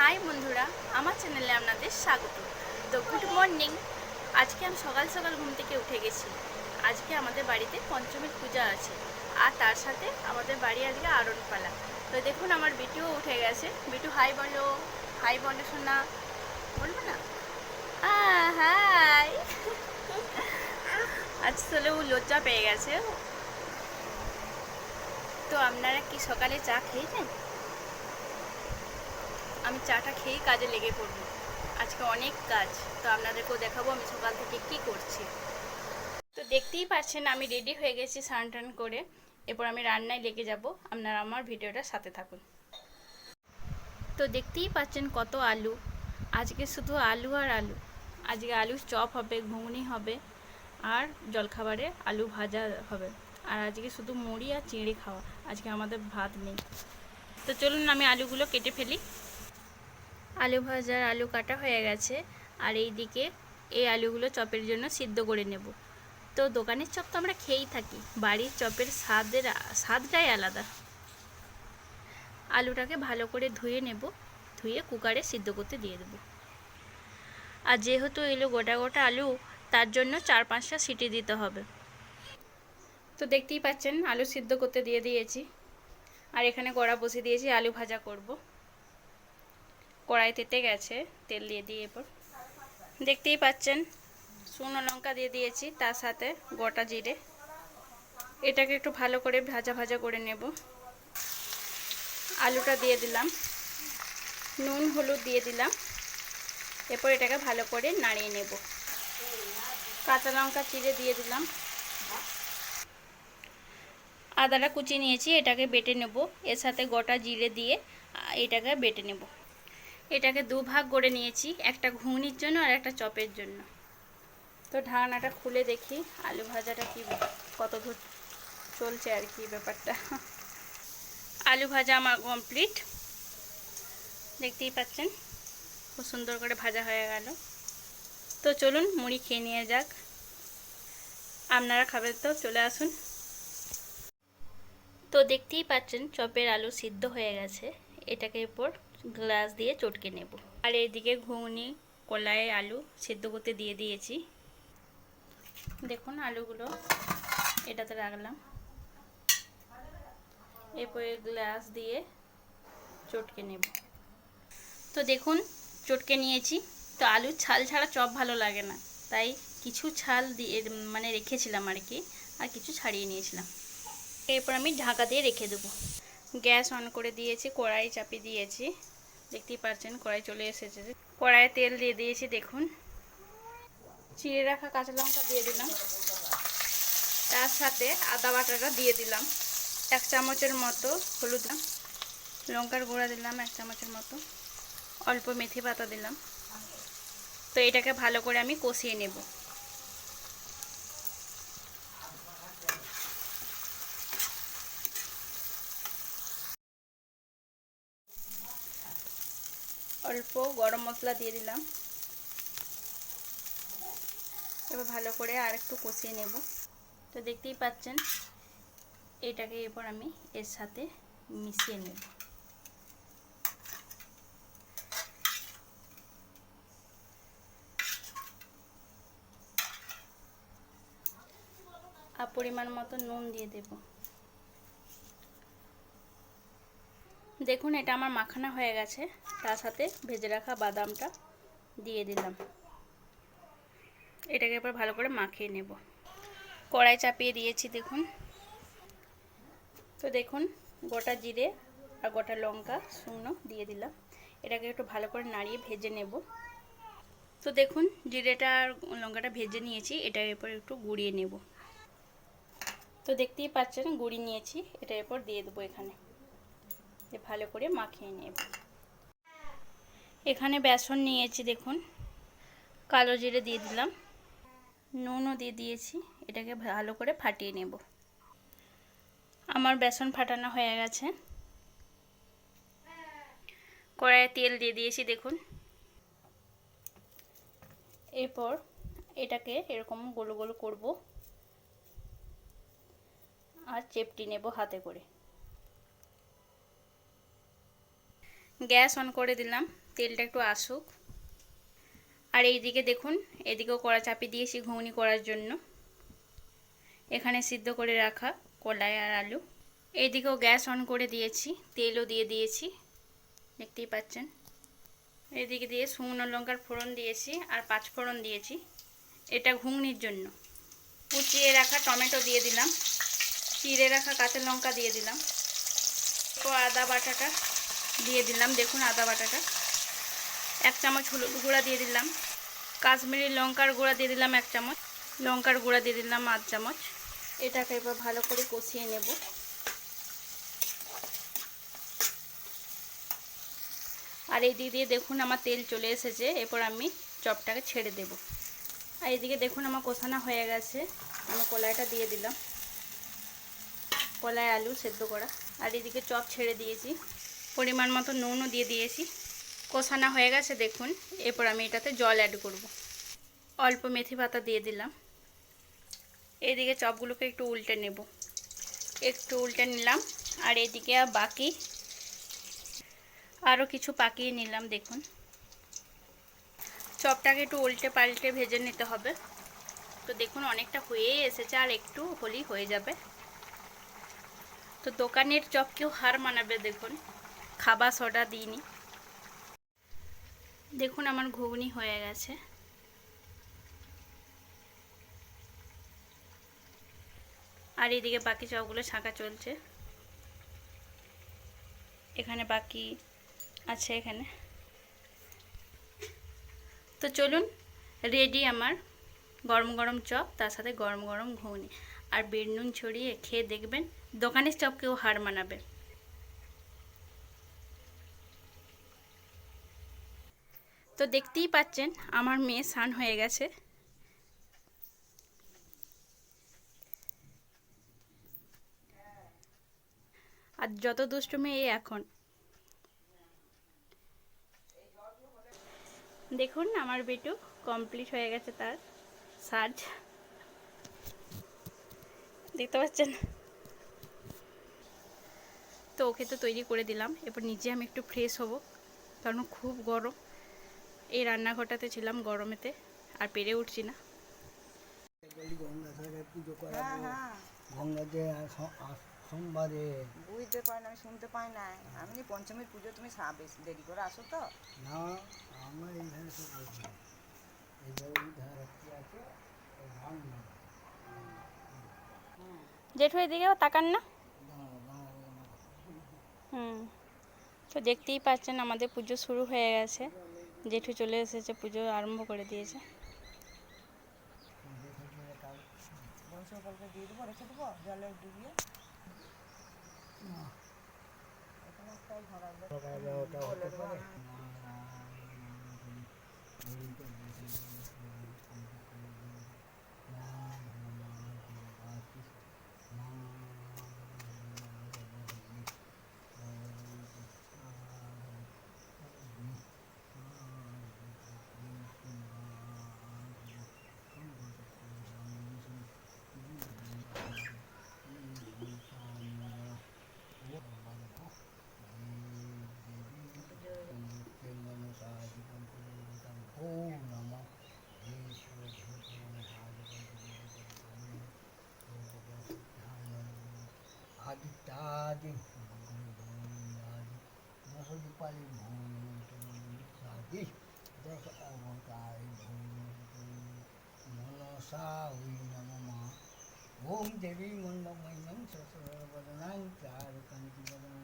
High বন্ধুরা, আমার চ্যানেলে আপনাদের স্বাগত। তো গুড মর্নিং। আজকে আমি সকাল সকাল ঘুম থেকে উঠে গেছি। আজকে আমাদের বাড়িতে পঞ্চমীর পূজা আছে, আর তার সাথে আমাদের বাড়ি আজকে আরণপালা। তো দেখুন আমার বিটুও উঠে গেছে। বিটু হাই বলো, হাই বলো শোনা, বলবো না? হাই। আসলে ও লজ্জা পেয়ে গেছে। তো আপনারা কি সকালে চা খেয়েছেন? আমি চাটা খেয়ে কাজে লেগে পড়বো। আজকে অনেক কাজ, তো আপনাদেরকেও দেখাবো আমি সকাল থেকে কি করছি। তো দেখতেই পাচ্ছেন আমি রেডি হয়ে গেছি স্নান টান করে। এরপর আমি রান্নায় লেগে যাব। আপনারা আমার ভিডিওটার সাথে থাকুন। তো দেখতেই পাচ্ছেন কত আলু। আজকে শুধু আলু আর আলু। আজকে আলুর চপ হবে, ঘুগনি হবে, আর জলখাবারে আলু ভাজা হবে। আর আজকে শুধু মুড়ি আর চিংড়ি খাওয়া, আজকে আমাদের ভাত নেই। তো চলুন আমি আলুগুলো কেটে ফেলি। আলু ভাজার আলু কাটা হয়ে গেছে, আর এই দিকে এই আলুগুলো চপের জন্য সিদ্ধ করে নেব। তো দোকানের চপ তো আমরা খেয়েই থাকি, বাড়ির চপের স্বাদটাই আলাদা। আলুটাকে ভালো করে ধুয়ে নেব, ধুয়ে কুকারে সিদ্ধ করতে দিয়ে দেব। আর যেহেতু এলো গোটা গোটা আলু, তার জন্য 4-5টা সিটি দিতে হবে। তো দেখতেই পাচ্ছেন আলু সিদ্ধ করতে দিয়ে দিয়েছি, আর এখানে কড়া বসিয়ে দিয়েছি আলু ভাজা করব। কড়াই তেতে গেছে, তেল দিয়ে দিয়ে এরপর দেখতেই পাচ্ছেন শুকনো লঙ্কা দিয়ে দিয়েছি, তার সাথে গোটা জিরে। এটাকে একটু ভালো করে ভাজা ভাজা করে নেব। আলুটা দিয়ে দিলাম, নুন হলুদ দিয়ে দিলাম। এরপর এটাকে ভালো করে নাড়িয়ে নেব। কাঁচা লঙ্কা চিড়ে দিয়ে দিলাম। আদাটা কুচি নিয়েছি, এটাকে বেটে নেব। এর সাথে গোটা জিরে দিয়ে এটাকে বেটে নেব। এটাকে দুভাগ করে নিয়েছি, একটা ঘুগনির জন্য আর একটা চপের জন্য। তো ঢাকনাটা খুলে দেখি আলু ভাজাটা কি কত দূর চলছে আর কি ব্যাপারটা। আলু ভাজা আমার কমপ্লিট, দেখতেই পাচ্ছেন খুব সুন্দর করে ভাজা হয়ে গেল। তো চলুন মুড়ি খেয়ে নিয়ে যাক। আপনারা খাবেন তো চলে আসুন। তো দেখতেই পাচ্ছেন চপের আলু সিদ্ধ হয়ে গেছে। এটাকে এরপর গ্লাস দিয়ে চটকে নেব। আর এইদিকে ঘুগনি কলায় আলু সিদ্ধ করতে দিয়ে দিয়েছি। দেখুন আলুগুলো এটাতে রাখলাম, এরপরে গ্লাস দিয়ে চটকে নেব। তো দেখুন চটকে নিয়েছি। তো আলুর ছাল ছাড়া চপ ভালো লাগে না, তাই কিছু ছাল দিয়ে মানে রেখেছিলাম আর কি, আর কিছু ছাড়িয়ে নিয়েছিলাম। এরপর আমি ঢাকা দিয়ে রেখে দেবো। গ্যাস অন করে দিয়েছি, কড়াই চাপিয়ে দিয়েছি। দেখতেই পাচ্ছেন কড়াই চলে এসেছে। কড়াইয়ে তেল দিয়ে দিয়েছি, দেখুন চিড়ে রাখা কাঁচা লঙ্কা দিয়ে দিলাম, তার সাথে আদা বাটাটা দিয়ে দিলাম। 1 চামচের মতো হলুদ, লঙ্কার গুঁড়া দিলাম 1 চামচের মতো, অল্প মেথি পাতা দিলাম। তো এটাকে ভালো করে আমি কষিয়ে নেব। অল্প গরম মশলা দিয়ে দিলাম। এবার ভালো করে আর একটু কষিয়ে নেব। তো দেখতেই পাচ্ছেন এটাকে এরপর আমি এর সাথে মিশিয়ে নেব। আর পরিমাণ মতো নুন দিয়ে দেব। দেখুন এটা আমার মাখানা হয়ে গেছে, তার সাথে ভেজে রাখা বাদামটা দিয়ে দিলাম। এটাকে এবার ভালো করে মাখিয়ে নেব। কড়াই চাপিয়ে দিয়েছি দেখুন। তো দেখুন গোটা জিরে আর গোটা লঙ্কা শুকনো দিয়ে দিলাম। এটাকে একটু ভালো করে নাড়িয়ে ভেজে নেব। তো দেখুন জিরেটা আর লঙ্কাটা ভেজে নিয়েছি, এটার এরপর একটু গুঁড়িয়ে নেব। তো দেখতেই পাচ্ছেন গুঁড়ি নিয়েছি, এটার এরপর দিয়ে দেবো এখানে, ভালো করে মাখিয়ে নেব। এখানে বেসন নিয়েছি দেখুন, কালো জিরে দিয়ে দিলাম, নুনও দিয়ে দিয়েছি। এটাকে ভালো করে ফাটিয়ে নেব। আমার বেসন ফাটানো হয়ে গেছে। কড়াইয়ে তেল দিয়ে দিয়েছি দেখুন। এরপর এটাকে এরকম গোল গোল করব আর চেপটি নেব হাতে করে। গ্যাস অন করে দিলাম, তেলটা একটু আসুক। আর এইদিকে দেখুন, এদিকেও কড়া চাপিয়ে দিয়েছি ঘুগনি করার জন্য। এখানে সিদ্ধ করে রাখা কলাই আর আলু। এইদিকেও গ্যাস অন করে দিয়েছি, তেলও দিয়ে দিয়েছি, দেখতেই পাচ্ছেন। এদিকে দিয়ে শুকনো লঙ্কার ফোড়ন দিয়েছি আর 5 ফোড়ন দিয়েছি, এটা ঘুগনির জন্য। কুচিয়ে রাখা টমেটো দিয়ে দিলাম, চিড়ে রাখা কাঁচা লঙ্কা দিয়ে দিলাম, তো আদা বাটাটা দিয়ে দিলাম। দেখুন আদা বাটাটা, 1 চামচ হলুদ গুঁড়া দিয়ে দিলাম, কাশ্মীরি লঙ্কার গুঁড়া দিয়ে দিলাম 1 চামচ, লঙ্কার গুঁড়া দিয়ে দিলাম 8 চামচ। এটাকে এবার ভালো করে কষিয়ে নেব। আর এই দিক দিয়ে দেখুন আমার তেল চলে এসেছে, এরপর আমি চপটাকে ছেড়ে দেব। আর এদিকে দেখুন আমার কষানো হয়ে গেছে, আমি কলাইটা দিয়ে দিলাম, কলাই আলু সেদ্ধ করা। আর এদিকে চপ ছেড়ে দিয়েছি, পরিমাণ মতো নুনও দিয়ে দিয়েছি। কষানো হয়ে গেছে দেখুন, এরপর আমি এটাতে জল অ্যাড করব। অল্প মেথি পাতা দিয়ে দিলাম। এইদিকে চপগুলোকে একটু উল্টে নেব, একটু উল্টে নিলাম। আর এদিকে বাকি আরও কিছু পাকিয়ে নিলাম। দেখুন চপটাকে একটু উল্টে পাল্টে ভেজে নিতে হবে। তো দেখুন অনেকটা হয়েই এসেছে, আর একটু হলেই হয়ে যাবে। তো দোকানের চপ কেউ হার মানাবে। দেখুন খাবার সোডা দিইনি। দেখুন আমার ঘুগনি হয়ে গেছে। আর এইদিকে বাকি চপগুলো ছাঁকা চলছে, এখানে বাকি আছে এখানে। তো চলুন, রেডি আমার গরম গরম চপ, তার সাথে গরম গরম ঘুগনি আর বিট নুন ছড়িয়ে খেয়ে দেখবেন দোকানের চপ কেউ হার মানাবে। তো দেখতেই পাচ্ছেন আমার মেয়ে স্নান হয়ে গেছে। আর যত দুষ্টু মেয়ে এখন। দেখুন আমার বেটু কমপ্লিট হয়ে গেছে তার সাজ, দেখতে পাচ্ছেন। তো ওকে তো তৈরি করে দিলাম, এরপর নিজে আমি একটু ফ্রেশ হব, কারণ খুব গরম। এই রান্নাঘরটাতে ছিলাম গরমেতে, আর পেরে উঠছি না। পুজো করাবো গঙ্গাতে সোমবারে। বুঝতে পারি না, আমি শুনতে পাই না। আমি পঞ্চমীর পুজো তুমি বেশি দেরি করে আসো তো না, আমরা এইখানে সব বসি, এইভাবে ধার রাখতে আছে ধান না। জেঠু এদিকেও তাকান না। তো দেখতেই পাচ্ছেন আমাদের পুজো শুরু হয়ে গেছে, জেঠু চলে এসেছে, পুজো আরম্ভ করে দিয়েছে। বংশকলকে দিয়ে দেবো, রেখে দেবো জলে ডুবিয়ে। এখানে একটাই ঘর আসবে, ওটা হতে পারে। आदित्यादि दस दीपाली भूमि दस अवतारी मनसा हुई नमः। ओम देवी मंडमयं सरस्वरवदनां चारुकंठिवदनां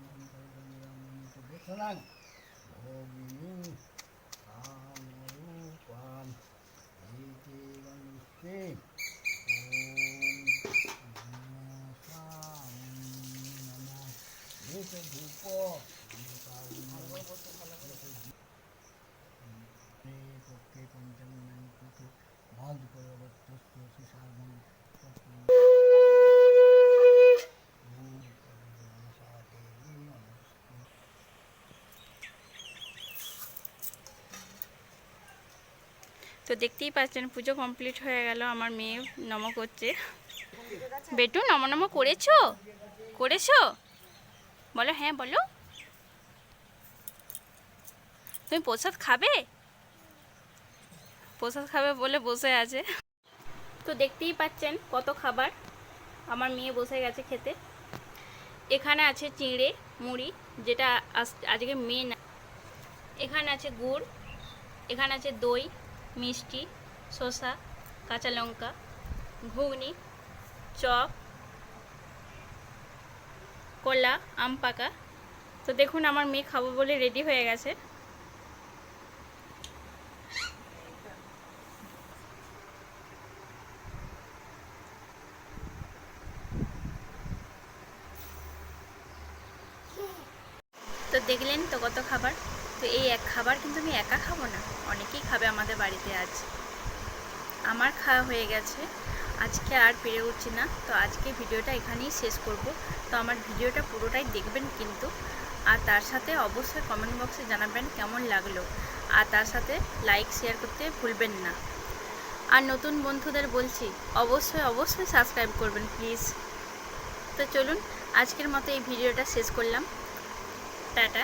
भोगिनी कामरूपां एतेवनुष्टे। তো দেখতেই পাচ্ছেন পুজো কমপ্লিট হয়ে গেল, আমার মেয়ে নম করছে। বেটু নম নম করেছো, করেছো? বলো হ্যাঁ বলো। তো তুমি প্রসাদ খাবে? প্রসাদ খাবে বলে বসে আছে। তো দেখতেই পাচ্ছেন কত খাবার, আমার মেয়ে বসে গেছে খেতে। এখানে আছে চিঁড়ে মুড়ি, যেটা আজকে মেন। এখানে আছে গুড়, এখানে আছে দই, মিষ্টি, শসা, কাঁচা লঙ্কা, ঘুগনি, চপ, কলা, আম পাকা। তো দেখুন আমার মেয়ে খাবো বলে রেডি হয়ে গেছে। তো দেখলেন তো কত খাবার। তো এই এক খাবার কিন্তু আমি একা খাবো না, অনেকেই খাবে আমাদের বাড়িতে আজ। আমার খাওয়া হয়ে গেছে, আজকে আর পেরে উঠছি না। তো আজকে ভিডিওটা এখানেই শেষ করব। তো আমার ভিডিওটা পুরোটাই দেখবেন কিন্তু, আর তার সাথে অবশ্যই কমেন্ট বক্সে জানাবেন কেমন লাগলো, আর তার সাথে লাইক শেয়ার করতে ভুলবেন না। আর নতুন বন্ধুদের বলছি অবশ্যই অবশ্যই সাবস্ক্রাইব করবেন প্লিজ। তো চলুন আজকের মতো এই ভিডিওটা শেষ করলাম। টাটা।